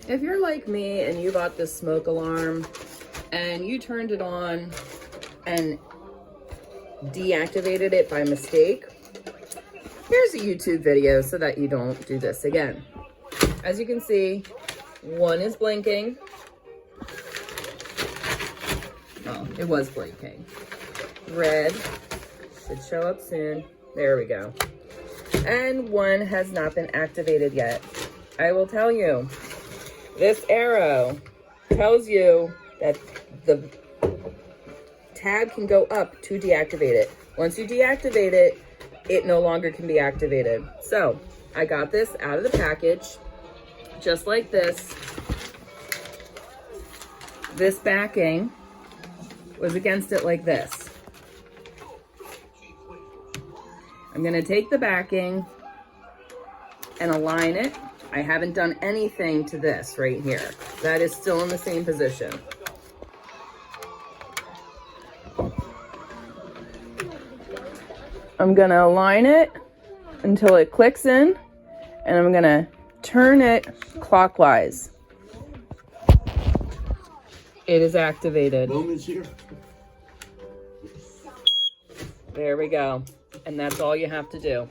If you're like me and you bought this smoke alarm and you turned it on and deactivated it by mistake, here's a YouTube video so that you don't do this again. As you can see, one is blinking. Oh, it was blinking. Red should show up soon. There we go. And one has not been activated yet. I will tell you, this arrow tells you that the tab can go up to deactivate it. Once you deactivate it, it no longer can be activated. So I got this out of the package, just like this. This backing was against it like this. I'm gonna take the backing and align it. I haven't done anything to this right here. That is still in the same position. I'm gonna align it until it clicks in, and I'm gonna turn it clockwise. It is activated. Moments here. There we go. And that's all you have to do.